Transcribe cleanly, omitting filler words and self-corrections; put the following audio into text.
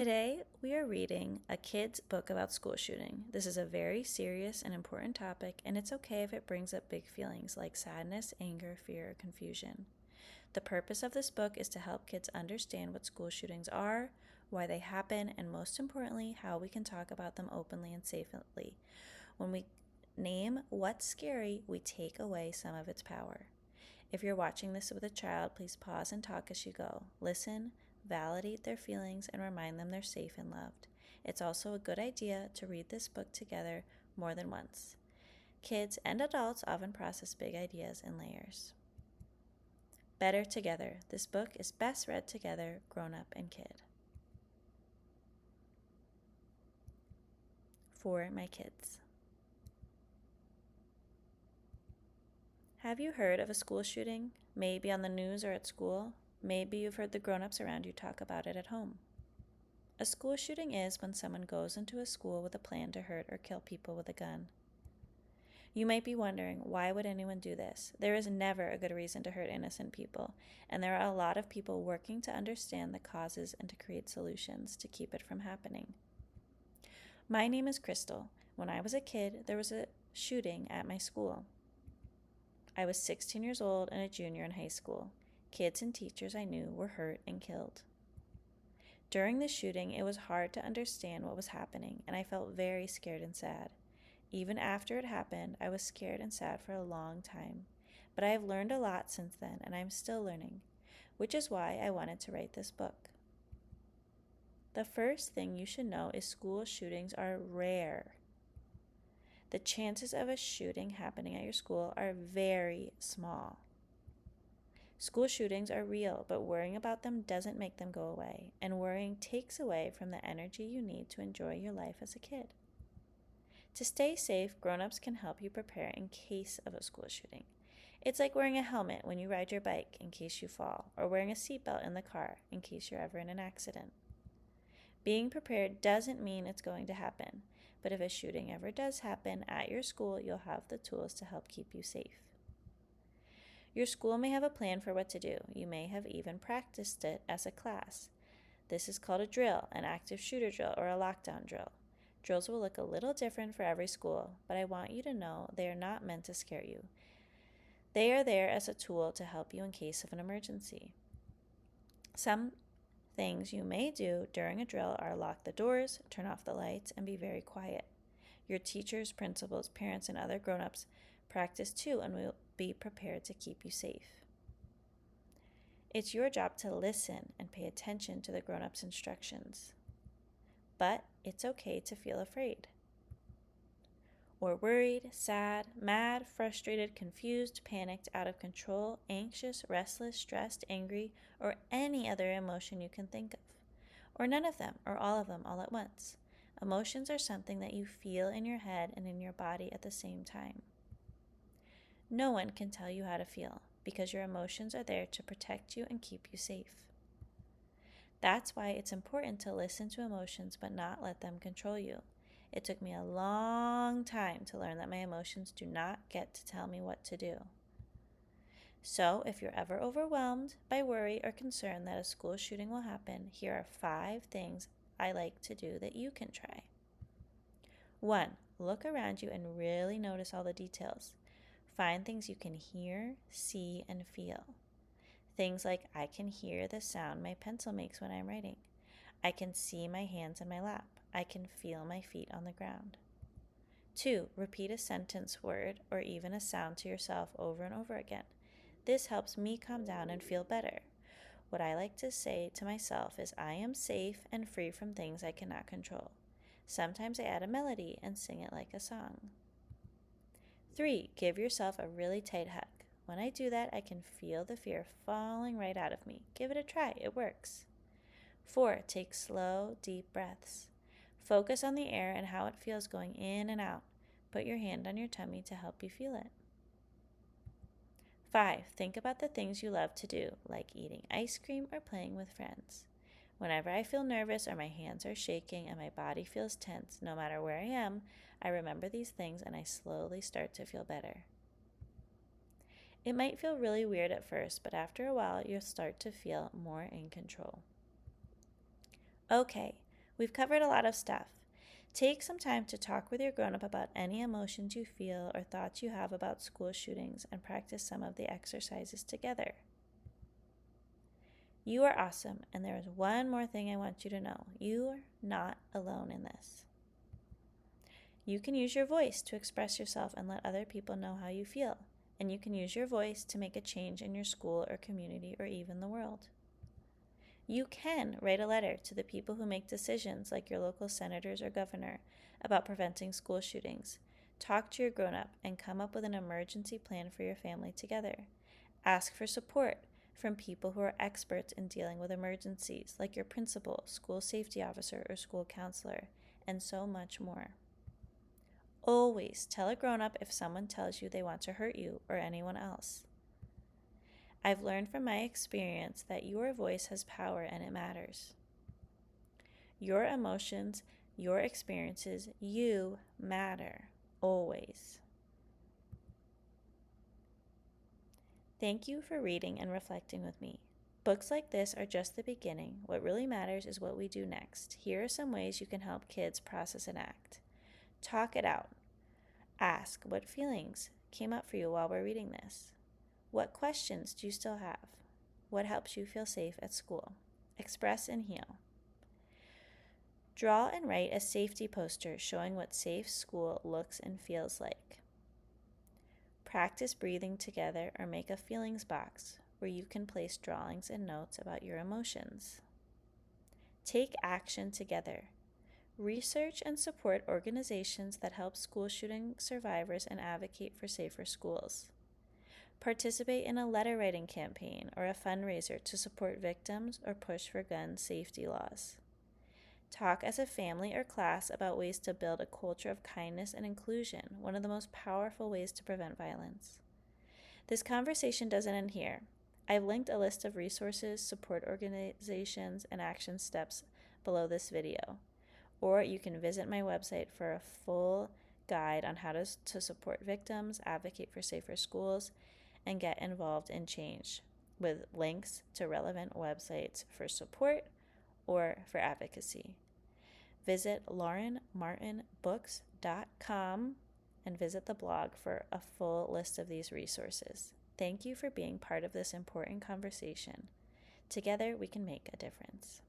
Today, we are reading a kid's book about school shooting. This is a very serious and important topic, and it's okay if it brings up big feelings like sadness, anger, fear, or confusion. The purpose of this book is to help kids understand what school shootings are, why they happen, and most importantly, how we can talk about them openly and safely. When we name what's scary, we take away some of its power. If you're watching this with a child, please pause and talk as you go. Listen, validate their feelings, and remind them they're safe and loved. It's also a good idea to read this book together more than once. Kids and adults often process big ideas in layers. Better Together. This book is best read together, grown up and kid. For my kids. Have you heard of a school shooting? Maybe on the news or at school? Maybe you've heard the grown-ups around you talk about it at home. A school shooting is when someone goes into a school with a plan to hurt or kill people with a gun. You might be wondering, why would anyone do this? There is never a good reason to hurt innocent people, and there are a lot of people working to understand the causes and to create solutions to keep it from happening. My name is Crystal. When I was a kid, there was a shooting at my school. I was 16 years old and a junior in high school. Kids and teachers I knew were hurt and killed. During the shooting, it was hard to understand what was happening, and I felt very scared and sad. Even after it happened, I was scared and sad for a long time. But I have learned a lot since then, and I'm still learning, which is why I wanted to write this book. The first thing you should know is school shootings are rare. The chances of a shooting happening at your school are very small. School shootings are real, but worrying about them doesn't make them go away, and worrying takes away from the energy you need to enjoy your life as a kid. To stay safe, grown-ups can help you prepare in case of a school shooting. It's like wearing a helmet when you ride your bike in case you fall, or wearing a seatbelt in the car in case you're ever in an accident. Being prepared doesn't mean it's going to happen, but if a shooting ever does happen at your school, you'll have the tools to help keep you safe. Your school may have a plan for what to do. You may have even practiced it as a class. This is called a drill, an active shooter drill, or a lockdown drill. Drills will look a little different for every school, but I want you to know they are not meant to scare you. They are there as a tool to help you in case of an emergency. Some things you may do during a drill are lock the doors, turn off the lights, and be very quiet. Your teachers, principals, parents, and other grown-ups practice too and will be prepared to keep you safe. It's your job to listen and pay attention to the grown-ups' instructions. But it's okay to feel afraid, or worried, sad, mad, frustrated, confused, panicked, out of control, anxious, restless, stressed, angry, or any other emotion you can think of. Or none of them, or all of them all at once. Emotions are something that you feel in your head and in your body at the same time. No one can tell you how to feel, because your emotions are there to protect you and keep you safe. That's why it's important to listen to emotions but not let them control you. It took me a long time to learn that my emotions do not get to tell me what to do. So, if you're ever overwhelmed by worry or concern that a school shooting will happen, here are 5 things I like to do that you can try. 1. Look around you and really notice all the details. Find things you can hear, see, and feel. Things like I can hear the sound my pencil makes when I'm writing. I can see my hands in my lap. I can feel my feet on the ground. 2. Repeat a sentence, word, or even a sound to yourself over and over again. This helps me calm down and feel better. What I like to say to myself is I am safe and free from things I cannot control. Sometimes I add a melody and sing it like a song. 3. Give yourself a really tight hug. When I do that, I can feel the fear falling right out of me. Give it a try. It works. 4. Take slow, deep breaths. Focus on the air and how it feels going in and out. Put your hand on your tummy to help you feel it. 5. Think about the things you love to do, like eating ice cream or playing with friends. Whenever I feel nervous or my hands are shaking and my body feels tense, no matter where I am, I remember these things and I slowly start to feel better. It might feel really weird at first, but after a while, you'll start to feel more in control. Okay, We've covered a lot of stuff. Take some time to talk with your grown-up about any emotions you feel or thoughts you have about school shootings and practice some of the exercises together. You are awesome, and there is one more thing I want you to know. You're not alone in this. You can use your voice to express yourself and let other people know how you feel, and you can use your voice to make a change in your school or community or even the world. You can write a letter to the people who make decisions, like your local senators or governor, about preventing school shootings. Talk to your grown-up and come up with an emergency plan for your family together. Ask for support from people who are experts in dealing with emergencies, like your principal, school safety officer, or school counselor, and so much more. Always tell a grown-up if someone tells you they want to hurt you or anyone else. I've learned from my experience that your voice has power and it matters. Your emotions, your experiences, you matter, always. Thank you for reading and reflecting with me. Books like this are just the beginning. What really matters is what we do next. Here are some ways you can help kids process and act. Talk it out. Ask what feelings came up for you while we're reading this. What questions do you still have? What helps you feel safe at school? Express and heal. Draw and write a safety poster showing what safe school looks and feels like. Practice breathing together or make a feelings box where you can place drawings and notes about your emotions. Take action together. Research and support organizations that help school shooting survivors and advocate for safer schools. Participate in a letter writing campaign or a fundraiser to support victims or push for gun safety laws. Talk as a family or class about ways to build a culture of kindness and inclusion, one of the most powerful ways to prevent violence. This conversation doesn't end here. I've linked a list of resources, support organizations, and action steps below this video. Or you can visit my website for a full guide on how to support victims, advocate for safer schools, and get involved in change, with links to relevant websites for support or for advocacy. Visit laurenmartinbooks.com and visit the blog for a full list of these resources. Thank you for being part of this important conversation. Together we can make a difference.